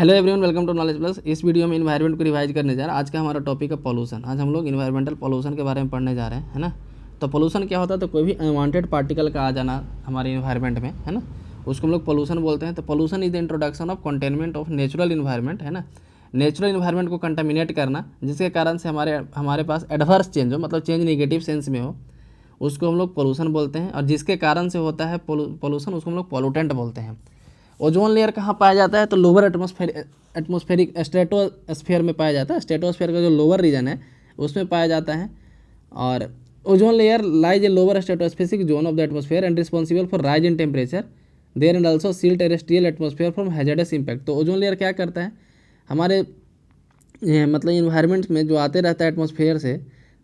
Hello everyone, welcome to Knowledge Plus. इस video में environment को रिवाइज करने जा रहे हैं। आज का हमारा टॉपिक है पॉल्यूशन। आज हम लोग इन्वायरमेंटल पॉल्यूशन के बारे में पढ़ने जा रहे हैं, है ना। तो पॉल्यूशन क्या होता है? तो कोई भी अनवांटेड पार्टिकल का आ जाना हमारे इन्वायरमेंट में, है ना, उसको हम लोग पॉल्यूशन बोलते हैं। तो pollution is the introduction of containment of natural environment, है ना। नेचुरल इन्वायरमेंट को कंटामिनेट करना, जिसके कारण से हमारे पास एडवर्स चेंज हो, मतलब चेंज निगेटिव सेंस में हो, उसको हम लोग पॉल्यूशन बोलते हैं। और जिसके कारण से होता है पॉल्यूशन, उसको हम लोग पॉल्यूटेंट बोलते हैं। ओजोन लेयर कहाँ पाया जाता है? तो लोअर एटमॉस्फेरिक स्ट्रेटोस्फेयर में पाया जाता है। स्ट्रेटोस्फेयर का जो लोअर रीजन है उसमें पाया जाता है। और ozone layer lies a lower stratospheric zone of the atmosphere and responsible for rise in temperature there and also seal terrestrial atmosphere from hazardous impact. तो ओजोन लेयर क्या करता है? हमारे मतलब इन्वायरमेंट में जो आते रहता है एटमॉस्फेयर से,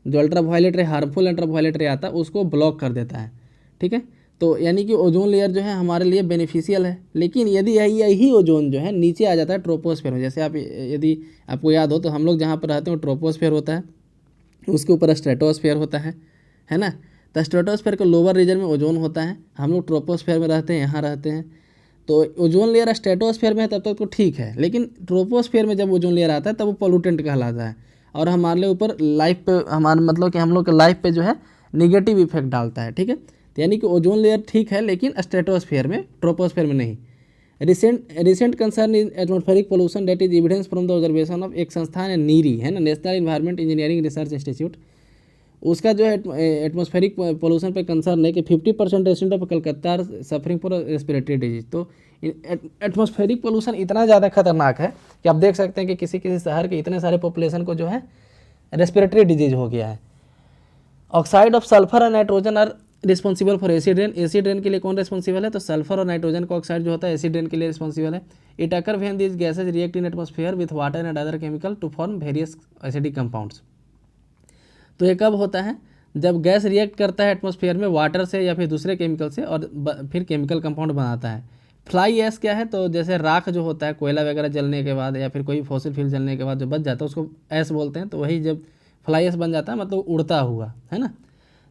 जो अल्ट्रावायलेट रे, हार्मफुल अल्ट्रावायलेट रे आता है, उसको ब्लॉक कर देता है। ठीक है, तो यानी कि ओजोन लेयर जो है हमारे लिए बेनिफिशियल है। लेकिन यदि यही ओजोन जो है नीचे आ जाता है ट्रोपोस्फेयर में, जैसे यदि आपको याद हो तो हम लोग जहाँ पर रहते हैं वो ट्रोपोस्फेयर होता है, उसके ऊपर स्ट्रेटोस्फेयर होता है ना। तो स्ट्रेटोस्फेयर के लोअर रीजन में ओजोन होता है, हम लोग ट्रोपोस्फेयर में रहते हैं, यहाँ रहते हैं। तो ओजोन लेयर स्ट्रेटोस्फेयर में है तब तक तो ठीक है, लेकिन ट्रोपोस्फेयर में जब ओजोन लेयर आता है तब वो पोल्यूटेंट कहलाता है और हमारे ऊपर लाइफ पे, हमारे मतलब कि हम लोग के लाइफ पे जो है निगेटिव इफेक्ट डालता है। ठीक है, तो यानी कि ओजोन लेयर ठीक है लेकिन स्ट्रेटोस्फेयर में, ट्रोपोस्फेयर में नहीं। Recent concern is atmospheric pollution that is evidence from the observation of एक संस्थान है नीरी, है ना, National Environment Engineering Research Institute. उसका जो है एटमॉस्फेरिक पोल्यूशन पे कंसर्न है कि 50% resident of Calcutta are suffering for respiratory disease. तो एटमॉस्फेरिक पोल्यूशन इतना ज़्यादा खतरनाक है कि आप देख सकते हैं कि किसी किसी शहर के इतने सारे पॉपुलेशन को जो है रेस्पिरेटरी डिजीज हो गया है। ऑक्साइड ऑफ सल्फर और nitrogen are responsible for acid rain. Acid rain के लिए कौन रिस्पॉन्सिबल है? तो सल्फर और नाइट्रोजन का ऑक्साइड जो होता है एसिड रेन के लिए रिस्पॉन्सिबल है। It occur when these gases react in atmosphere with water and other chemical to form various acidic compounds. तो ये कब होता है? जब गैस रिएक्ट करता है एटमॉस्फेयर में वाटर से या फिर दूसरे केमिकल से और फिर केमिकल कंपाउंड बनाता है। फ्लाई ऐश क्या है? तो जैसे राख जो होता है कोयला वगैरह जलने के बाद या फिर कोई फॉसिल फ्यूल जलने के बाद जो बच जाता है उसको ऐश बोलते हैं। तो वही जब फ्लाई ऐश बन जाता है मतलब उड़ता हुआ, है ना।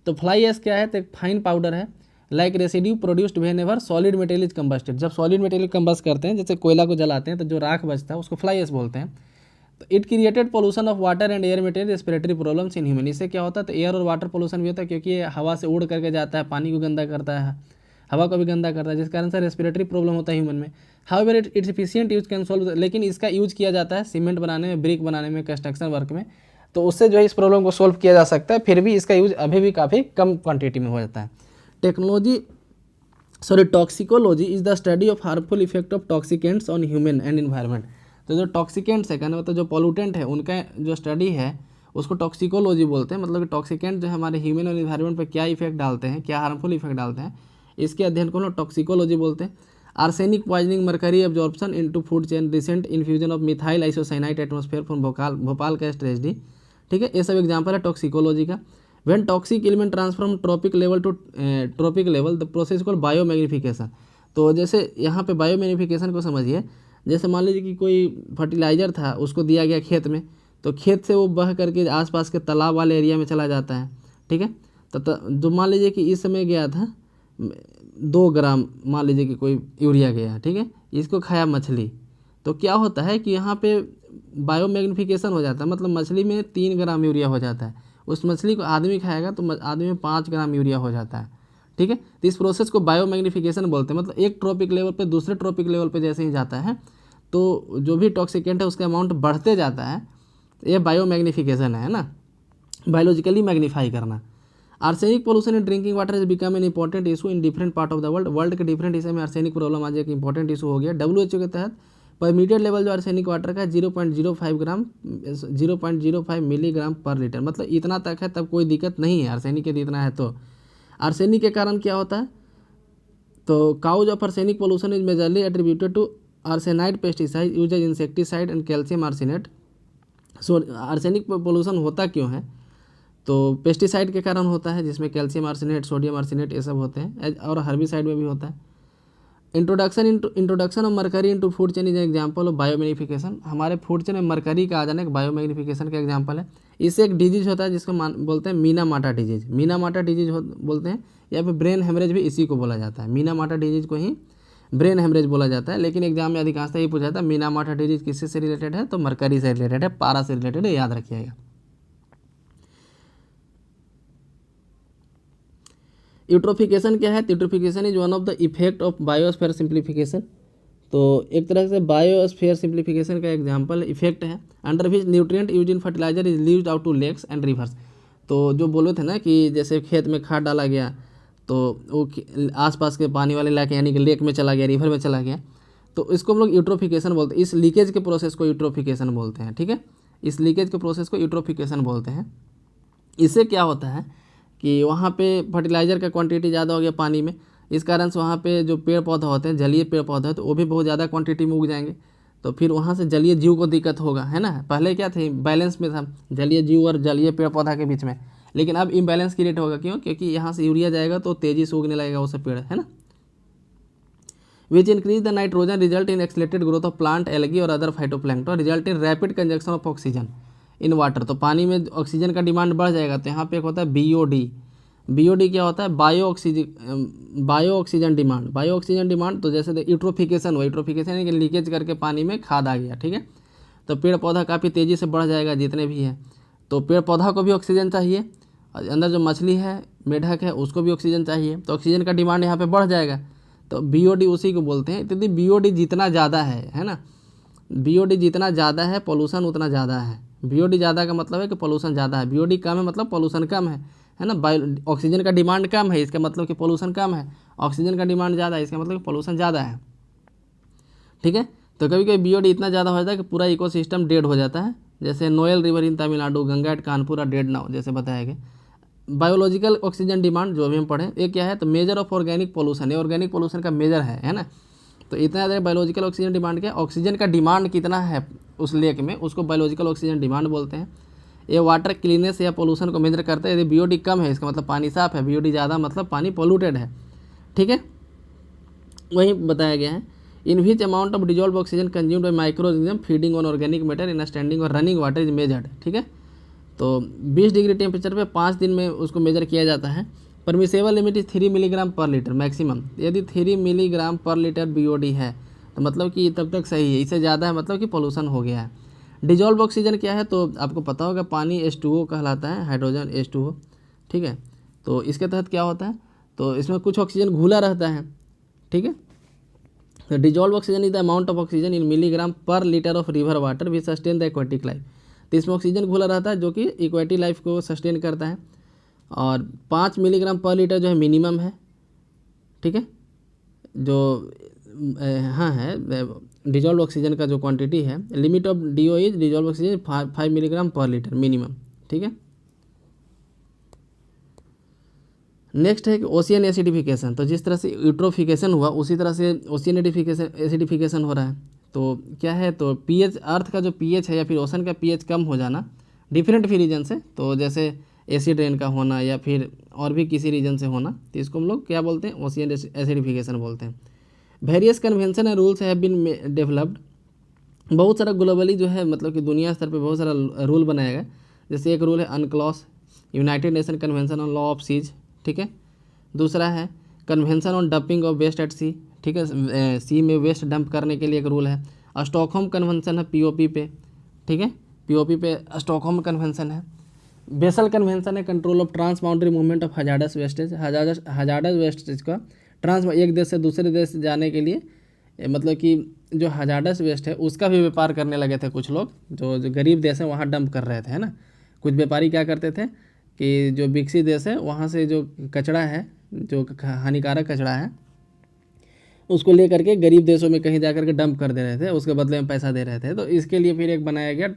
तो फ्लाई ऐश क्या है? तो एक फाइन पाउडर है like residue produced whenever solid material is combusted. जब सॉलिड मटेरियल कंबस्ट करते हैं, जैसे कोयला को जलाते हैं, तो जो राख बचता है उसको फ्लाई ऐश बोलते हैं। तो it created pollution of water and air material respiratory problems in human. इससे क्या होता है? तो एयर और वाटर पोल्यूशन भी होता है, क्योंकि ये हवा से उड़ करके जाता है, पानी को गंदा करता है, हवा को भी गंदा करता है, जिस कारण से रेस्पिरेटरी प्रॉब्लम होता है ह्यूमन में। However it's efficient use can solve, लेकिन इसका यूज किया जाता है सीमेंट बनाने में, ब्रिक बनाने में, कंस्ट्रक्शन वर्क में, तो उससे जो है इस प्रॉब्लम को सोल्व किया जा सकता है। फिर भी इसका यूज अभी भी काफ़ी कम क्वान्टिटी में हो जाता है। Toxicology is the study of harmful effect of toxicants on human and environment. तो जो टॉक्सिकेंट्स है, कहने मतलब जो पॉल्यूटेंट है, उनका जो स्टडी है उसको टॉक्सिकोलॉजी बोलते हैं। मतलब कि टॉक्सिकेंट जो हमारे ह्यूमन और इन्वायरमेंट पर क्या इफेक्ट डालते हैं, क्या हार्मफुल इफेक्ट डालते हैं, इसके अध्ययन को लोग टॉक्सिकोलॉजी बोलते हैं। Arsenic poisoning, mercury absorption into food chain, recent infusion of methyl isocyanate atmosphere from Bhopal का ट्रेजेडी। ठीक है, ये सब एग्जाम्पल है टॉक्सिकोलॉजी का। When toxic element transform trophic level to trophic level, the process called biomagnification. तो जैसे यहाँ पे बायोमैग्निफिकेशन को समझिए, जैसे मान लीजिए कि कोई फर्टिलाइज़र था, उसको दिया गया खेत में, तो खेत से वो बह करके आसपास के तालाब वाले एरिया में चला जाता है। ठीक है, तो मान लीजिए कि इस समय गया था 2 ग्राम, मान लीजिए कि कोई यूरिया गया, ठीक है, इसको खाया मछली, तो क्या होता है कि यहाँ पे बायोमैग्निफिकेशन हो जाता है, मतलब मछली में 3 ग्राम यूरिया हो जाता है। उस मछली को आदमी खाएगा तो आदमी में 5 ग्राम यूरिया हो जाता है। ठीक है, तो इस प्रोसेस को बायोमैग्निफिकेशन बोलते हैं। मतलब एक ट्रॉपिक लेवल पे दूसरे ट्रॉपिक लेवल पे जैसे ही जाता है तो जो भी टॉक्सिकेंट है उसका अमाउंट बढ़ते जाता है। ये बायोमैग्निफिकेशन है ना, बायोलॉजिकली मैग्नीफाई करना। Arsenic pollution in drinking water is become an important issue in different part of the world के डिफरेंट हिस्से में आर्सेनिक प्रॉब्लम आज एक इंपॉर्टेंट इशू हो गया। WHO के तहत परमिटेड लेवल जो आर्सेनिक वाटर का है 0.05 ग्राम, 0.05 मिलीग्राम पर लीटर, मतलब इतना तक है, तब कोई दिक्कत नहीं है। आर्सेनिक यदि इतना है तो आर्सेनिक के कारण क्या होता है? तो cause of arsenic pollution is majorly attributed to arsenide pesticide use as insecticide and calcium arsenate. So arsenic pollution होता क्यों है? तो पेस्टिसाइड के कारण होता है, जिसमें कैल्शियम आर्सेनेट, सोडियम आर्सेनेट ये सब होते हैं, और हर्बिसाइड में भी होता है। Introduction of mercury into food chain is example of biomagnification. हमारे फूड चेन में मरकरी का आ जाना एक बायोमैग्निफिकेशन का एग्जांपल है। इससे एक डिजीज होता है जिसको बोलते हैं मीना माटा डिजीज। मीना माटा डिजीज बोलते हैं, या फिर ब्रेन हेमरेज भी इसी को बोला जाता है। मीना माटा डिजीज को ही ब्रेन हेमरेज बोला जाता है। लेकिन एग्जाम में अधिकांशतः ये पूछा जाता है मिनामाटा डिजीज किससे से रिलेटेड है, तो मरकरी से रिलेटेड है, पारा से रिलेटेड है, याद रखिएगा। यूट्रोफिकेशन क्या है, eutrophication is one of the effect of biosphere simplification. तो एक तरह से बायोस्फीयर सिंप्लीफिकेशन का एग्जांपल इफेक्ट है, under which nutrient use in fertiliser is leaved out to lakes and rivers. तो जो बोले थे ना कि जैसे खेत में खाद डाला गया तो वो आसपास के पानी वाले इलाके यानी कि लेक में चला गया, रिवर में चला गया, तो इसको हम लोग यूट्रोफिकेशन बोलते हैं। इस लीकेज के प्रोसेस को यूट्रोफिकेशन बोलते हैं, ठीक है, इस लीकेज के प्रोसेस को यूट्रोफिकेशन बोलते हैं। इससे क्या होता है कि वहाँ पे फर्टिलाइज़र का क्वांटिटी ज़्यादा हो गया पानी में, इस कारण से वहाँ पे जो पेड़ पौधा होते हैं, जलीय पेड़ पौधे तो वो भी बहुत ज़्यादा क्वांटिटी में उग जाएंगे, तो फिर वहाँ से जलीय जीव को दिक्कत होगा, है ना। पहले क्या थे, बैलेंस में था जलीय जीव और जलीय पेड़ पौधा के बीच में, लेकिन अब इम्बैलेंस क्रिएट होगा। क्यों? क्योंकि यहाँ से यूरिया जाएगा तो तेज़ी से उगने लगेगा उससे पेड़, है ना। Which increase the nitrogen result in accelerated growth of plant, algae और other phytoplankton, result in rapid conjunction of oxygen in water. तो पानी में ऑक्सीजन का डिमांड बढ़ जाएगा, तो यहाँ पे एक होता है BOD। BOD क्या होता है, bio oxygen demand. Bio oxygen demand तो जैसे यूट्रोफिकेशन हुआ, यूट्रोफिकेशन यानी कि लीकेज करके पानी में खाद आ गया, ठीक है, तो पेड़ पौधा काफ़ी तेज़ी से बढ़ जाएगा जितने भी हैं। तो पेड़ पौधा को भी ऑक्सीजन चाहिए, अंदर जो मछली है, मेढक है, उसको भी ऑक्सीजन चाहिए, तो ऑक्सीजन का डिमांड यहाँ पे बढ़ जाएगा। तो BOD उसी को बोलते हैं। यदि BOD जितना ज़्यादा है ना, BOD जितना ज़्यादा है पॉल्यूशन उतना ज़्यादा है। BOD ज़्यादा का मतलब है कि पॉल्यूशन ज़्यादा है, BOD कम है मतलब पॉल्यूशन कम है ना। ऑक्सीजन का डिमांड कम है, इसका मतलब कि पॉल्यूशन कम है, ऑक्सीजन का डिमांड ज़्यादा है, इसका मतलब कि पॉल्यूशन ज़्यादा है, ठीक है। तो कभी कभी BOD इतना ज़्यादा हो जाता है कि पूरा इकोसिस्टम डेड हो जाता है, जैसे Noyyal river in Tamil Nadu, Ganga at Kanpur are dead now, जैसे बताया गया। बायोलॉजिकल ऑक्सीजन डिमांड जो अभी हम पढ़ें, ये क्या है, तो मेजर ऑफ ऑर्गेनिक पॉल्यूशन, ये ऑर्गेनिक पॉल्यूशन का मेजर है ना। तो इतना ज़्यादा बायोलॉजिकल ऑक्सीजन डिमांड क्या, ऑक्सीजन का डिमांड कितना है उस लेक में, उसको बायोलॉजिकल ऑक्सीजन डिमांड बोलते हैं। ये वाटर क्लीनेस या पोल्यूशन को मेजर करता है। यदि BOD कम है इसका मतलब पानी साफ है, BOD ज़्यादा मतलब पानी पोल्यूटेड है, ठीक है। वही बताया गया है, in which amount of dissolve oxygen consumed by micro organism feeding on organic matter in standing और रनिंग वाटर इज मेजर्ड, ठीक है। तो 20 डिग्री टेम्परेचर पे 5 दिन में उसको मेजर किया जाता है। Permissible limit is 3 milligram per litre maximum. यदि 3 मिलीग्राम पर लीटर BOD है तो मतलब कि तब तक सही है, इससे ज़्यादा है मतलब कि पोल्यूशन हो गया है। डिजॉल्व ऑक्सीजन क्या है, तो आपको पता होगा पानी H2O कहलाता है, हाइड्रोजन H2O, ठीक है। तो इसके तहत क्या होता है, तो इसमें कुछ ऑक्सीजन घुला रहता है, ठीक है। तो dissolve oxygen is the amount of oxygen in milligram per litre of river water which sustain the aquatic life. तो इसमें ऑक्सीजन घुला रहता है जो कि इक्वेटिक लाइफ को सस्टेन करता है, और 5 मिलीग्राम पर लीटर जो है मिनिमम है, ठीक है। जो हाँ है डिजॉल्व ऑक्सीजन का जो क्वांटिटी है, limit of DO is dissolve oxygen 5 milligram per litre minimum, ठीक है। नेक्स्ट है कि ओशियन एसिडिफिकेशन। तो जिस तरह से यूट्रोफिकेशन हुआ उसी तरह से ओशियन एसिडिफिकेशन हो रहा है। तो क्या है, तो pH, अर्थ का जो pH है या फिर ओशन का pH कम हो जाना डिफरेंट भी रीजन से, तो जैसे एसिड रेन का होना या फिर और भी किसी रीजन से होना, तो इसको हम लोग क्या बोलते हैं, ओशियन एसिडिफिकेशन बोलते हैं। Various convention and rules have been developed. बहुत सारा ग्लोबली जो है मतलब कि दुनिया स्तर पे बहुत सारा रूल बनाया गया। जैसे एक रूल है UNCLOS, United Nation Convention on Law of Seas, ठीक है। दूसरा है convention on dumping of waste at sea, ठीक है, सी में वेस्ट डंप करने के लिए एक रूल है। स्टॉकहोम कन्वेंशन है POP पे, ठीक है, POP पे स्टॉकहोम कन्वेंशन है। बेसल कन्वेंशन है control of trans boundary movement of hazardous wastage, hazardous wastage का ट्रांस एक देश से दूसरे देश जाने के लिए, मतलब कि जो हजार्डस वेस्ट है उसका भी व्यापार करने लगे थे कुछ लोग, जो गरीब देश है वहाँ डंप कर रहे थे, है ना। कुछ व्यापारी क्या करते थे कि जो विकसित देश है वहाँ से जो कचरा है, जो हानिकारक कचरा है, उसको ले करके गरीब देशों में कहीं जा करके डंप कर दे रहे थे, उसके बदले में पैसा दे रहे थे। तो इसके लिए फिर एक बनाया गया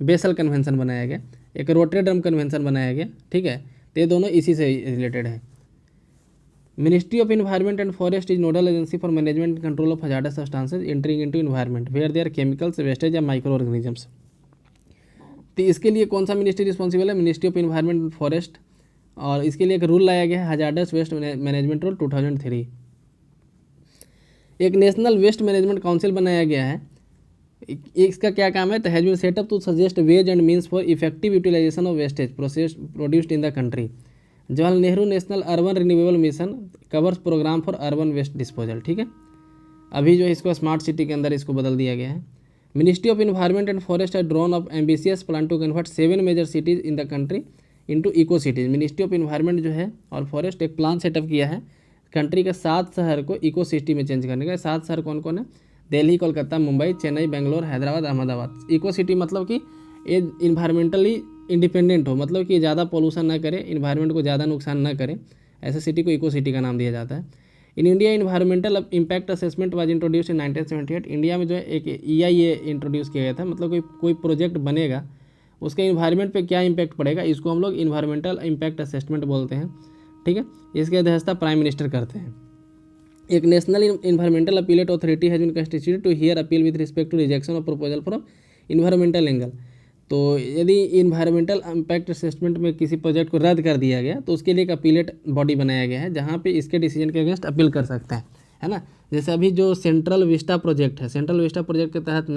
बेसल कन्वेंशन बनाया गया, एक रोटरडम कन्वेंशन बनाया गया, ठीक है। तो ये दोनों इसी से रिलेटेड है। Ministry of environment and forest is nodal agency for management and control of hazardous substances entering into environment where there chemicals wastage या माइक्रो ऑर्गेनिजम्स। तो इसके लिए कौन सा मिनिस्ट्री रिस्पॉन्सिबल है, ministry of environment and forest, और इसके लिए एक रूल लाया गया है हजार्डस वेस्ट मैनेजमेंट रूल 2003। एक नेशनल वेस्ट मैनेजमेंट काउंसिल बनाया गया है। इसका क्या काम है, तो has been set up to suggest ways and means for effective utilisation of wastage process produced in the country. Jawaharlal Nehru national urban renewable mission covers programme for urban waste disposal, ठीक है। अभी जो है इसको स्मार्ट सिटी के अंदर इसको बदल दिया गया है। Ministry of environment and Forest है drawn of ambitious plan to convert 7 major cities in the country into eco cities. Ministry of Environment जो है और फॉरेस्ट एक प्लान सेटअप किया है कंट्री के 7 शहर को इको सिटी में चेंज करने का। 7 शहर कौन कौन है? दिल्ली, कोलकाता, मुंबई, चेन्नई, बेंगलोर, हैदराबाद, अहमदाबाद। इको सिटी मतलब कि ये इन्वायरमेंटली इंडिपेंडेंट हो, मतलब कि ज़्यादा पोल्यूशन ना करे, इन्वायरमेंट को ज़्यादा नुकसान ना करे, ऐसे सिटी को इको सिटी का नाम दिया जाता है। In India environmental impact assessment was introduce in 1978। India में जो है एक EIA इंट्रोड्यूस किया गया था, मतलब कोई प्रोजेक्ट बनेगा उसके इन्वायरमेंट पे क्या इम्पैक्ट पड़ेगा, इसको हम लोग इन्वायरमेंटल इम्पैक्ट असेसमेंट बोलते हैं। ठीक है, इसकी अध्यक्षता प्राइम मिनिस्टर करते हैं। एक national environmental appellate authority has been constituted to hear appeal with respect to rejection of proposal from environmental angle. तो यदि इन्वायरमेंटल इम्पैक्ट असेसमेंट में किसी प्रोजेक्ट को रद्द कर दिया गया तो उसके लिए एक अपीलेट बॉडी बनाया गया है जहाँ पे इसके डिसीजन के अगेंस्ट अपील कर सकते हैं, है ना। जैसे अभी जो सेंट्रल विस्टा प्रोजेक्ट है, सेंट्रल विस्टा प्रोजेक्ट के तहत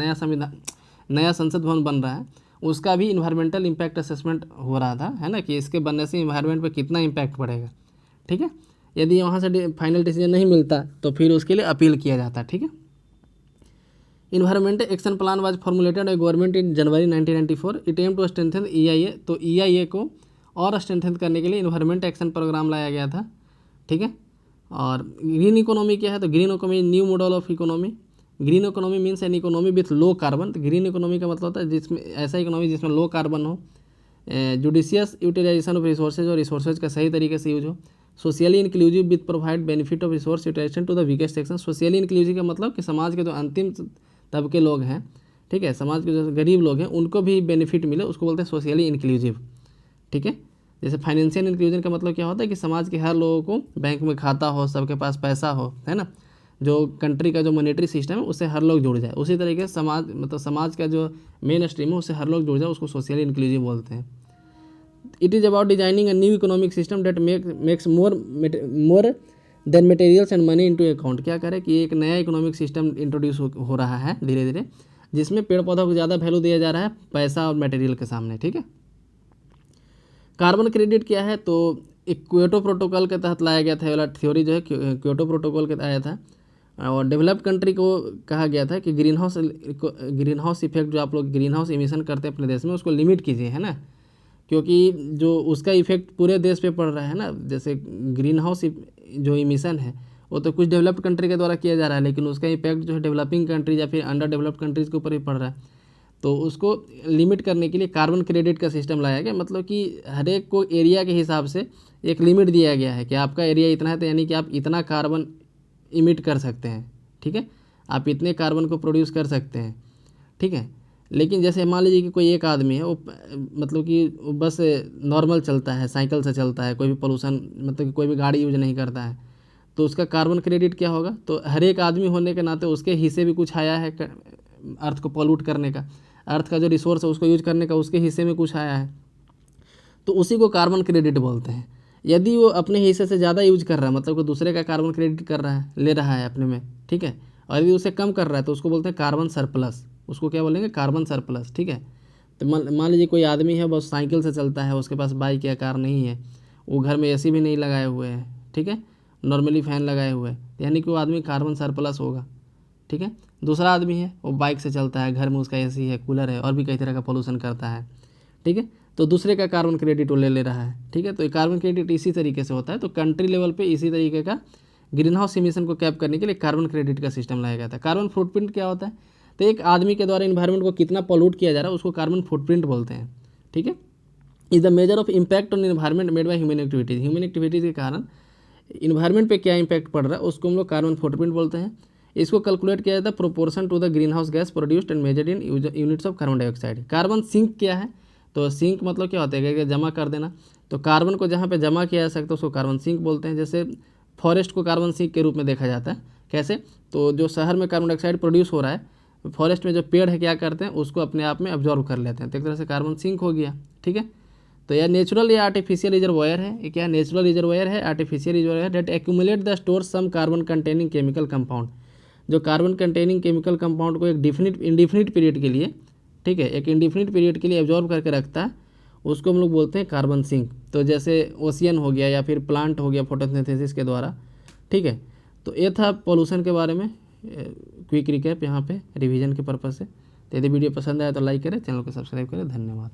नया संसद भवन बन रहा है, उसका भी इन्वायरमेंटल इम्पैक्ट असेसमेंट हो रहा था, है ना, कि इसके बनने से इन्वायरमेंट पर कितना इम्पैक्ट पड़ेगा। ठीक है, यदि वहाँ से फाइनल डिसीजन नहीं मिलता तो फिर उसके लिए अपील किया जाता है। ठीक है, environmental action plan was formulated by government in January 1994। It aim to strengthen EIA। तो EIA को और स्ट्रेंथन करने के लिए इन्वायरमेंट एक्शन प्रोग्राम लाया गया था। ठीक है, और ग्रीन इकोनॉमी क्या है? तो green economy new model of economy. Green economy means an economy with low carbon. तो ग्रीन इकोनॉमी का मतलब होता है जिसमें ऐसा इकोनॉमी जिसमें लो कार्बन हो, जुडिशियस यूटिलाइजेशन ऑफ रिसोर्सेज और रिसोर्सेज का सही तरीके से यूज हो, socially inclusive with provide benefit of resource utilisation to the weakest section. Socially inclusive का मतलब कि समाज के जो अंतिम तबके लोग हैं, ठीक है, समाज के जो गरीब लोग हैं उनको भी बेनिफिट मिले, उसको बोलते हैं सोशली इंक्लूसिव। ठीक है, जैसे फाइनेंशियल इंक्लूजन का मतलब क्या होता है कि समाज के हर लोगों को बैंक में खाता हो, सबके पास पैसा हो, है ना, जो कंट्री का जो मॉनेटरी सिस्टम है उससे हर लोग जुड़ जाए। उसी तरीके से समाज मतलब समाज का जो मेन स्ट्रीम है उससे हर लोग जुड़ जाए, उसको सोशली इंक्लूसिव बोलते हैं। It is about designing a new economic system that makes more than materials and money into account. क्या करें कि एक नया इकोनॉमिक सिस्टम इंट्रोड्यूस हो रहा है धीरे धीरे, जिसमें पेड़ पौधों को ज़्यादा वैल्यू दिया जा रहा है पैसा और मटेरियल के सामने। ठीक है, कार्बन क्रेडिट क्या है? तो एक क्योटो प्रोटोकॉल के तहत लाया गया था, वाला थ्योरी जो है क्योटो प्रोटोकॉल के आया था, और डेवलप्ड कंट्री को कहा गया था कि ग्रीन हाउस इफेक्ट जो आप लोग ग्रीन हाउस इमिशन करते हैं अपने देश में उसको लिमिट कीजिए, है ना, क्योंकि जो उसका इफेक्ट पूरे देश पे पड़ रहा है ना। जैसे ग्रीन हाउस जो इमिशन है वो तो कुछ डेवलप्ड कंट्री के द्वारा किया जा रहा है, लेकिन उसका इफेक्ट जो है डेवलपिंग कंट्रीज या फिर अंडर डेवलप्ड कंट्रीज़ के ऊपर ही पड़ रहा है। तो उसको लिमिट करने के लिए कार्बन क्रेडिट का सिस्टम लाया गया, मतलब कि हर एक को एरिया के हिसाब से एक लिमिट दिया गया है कि आपका एरिया इतना है तो यानी कि आप इतना कार्बन इमिट कर सकते हैं। ठीक है, आप इतने कार्बन को प्रोड्यूस कर सकते हैं। ठीक है, लेकिन जैसे मान लीजिए कि कोई एक आदमी है वो मतलब कि वो बस नॉर्मल चलता है, साइकिल से चलता है, कोई भी पोल्यूशन मतलब कि कोई भी गाड़ी यूज नहीं करता है, तो उसका कार्बन क्रेडिट क्या होगा? तो हर एक आदमी होने के नाते उसके हिस्से भी कुछ आया है अर्थ को पॉल्यूट करने का, अर्थ का जो रिसोर्स है उसको यूज करने का उसके हिस्से में कुछ आया है, तो उसी को कार्बन क्रेडिट बोलते हैं। यदि वो अपने हिस्से से ज़्यादा यूज कर रहा है, मतलब कि दूसरे का कार्बन क्रेडिट कर रहा है, ले रहा है अपने में, ठीक है, और यदि उसे कम कर रहा है तो उसको बोलते हैं कार्बन सरप्लस। उसको क्या बोलेंगे? Carbon surplus. ठीक है, तो मान लीजिए कोई आदमी है बस साइकिल से चलता है, उसके पास बाइक या कार नहीं है, वो घर में AC भी नहीं लगाए हुए हैं, ठीक है, नॉर्मली फ़ैन लगाए हुए हैं, यानी कि वो आदमी कार्बन सरप्लस होगा। ठीक है, दूसरा आदमी है वो बाइक से चलता है, घर में उसका AC है, कूलर है और भी कई तरह का पोल्यूशन करता है। ठीक है, तो दूसरे का कार्बन क्रेडिट वो ले रहा है। ठीक है, तो ये कार्बन क्रेडिट इसी तरीके से होता है। तो कंट्री लेवल पे इसी तरीके का ग्रीन हाउस इमिशन को कैप करने के लिए कार्बन क्रेडिट का सिस्टम लाया गया था। कार्बन फुटप्रिंट क्या होता है? तो एक आदमी के द्वारा इन्वायरमेंट को कितना पॉल्यूट किया जा रहा है उसको कार्बन फुटप्रिंट बोलते हैं। ठीक है, is the measure of impact on environment made by human activities. Human activities के कारण इन्वायरमेंट पे क्या इम्पैक्ट पड़ रहा है उसको हम लोग कार्बन फुटप्रिंट बोलते हैं। इसको कैलकुलेट किया जाता है proportion to the green house gas produced and measured in units of carbon dioxide. Carbon sink क्या है? तो सिंक मतलब क्या होता है कि जमा कर देना, तो कार्बन को जहाँ पे जमा किया जा सकता है उसको कार्बन सिंक बोलते हैं। जैसे फॉरेस्ट को कार्बन सिंक के रूप में देखा जाता है। कैसे? तो जो शहर में कार्बन डाइऑक्साइड प्रोड्यूस हो रहा है, फॉरेस्ट में जो पेड़ है क्या करते हैं उसको अपने आप में अब्जॉर्व कर लेते हैं, तो एक तरह से कार्बन सिंक हो गया। ठीक है, तो यह नेचुरल या आर्टिफिशियल रिजर्वायर है। ये क्या नेचुरल रिजर्वायर है, artificial reservoir that accumulate the store some carbon containing chemical compound. जो कार्बन कंटेनिंग केमिकल कंपाउंड को एक इंडिफिनिट पीरियड के लिए, ठीक है, एक इंडिफिनिट पीरियड के लिए एब्जॉर्व करके रखता है, उसको हम लोग बोलते हैं कार्बन सिंक। तो जैसे ओशियन हो गया या फिर प्लांट हो गया फोटोसिंथेसिस के द्वारा। ठीक है, तो ये था पॉल्यूशन के बारे में। क्विक रिकैप यहाँ पे रिवीजन के पर्पज़ से। तो यदि वीडियो पसंद आया तो लाइक करें, चैनल को सब्सक्राइब करें। धन्यवाद।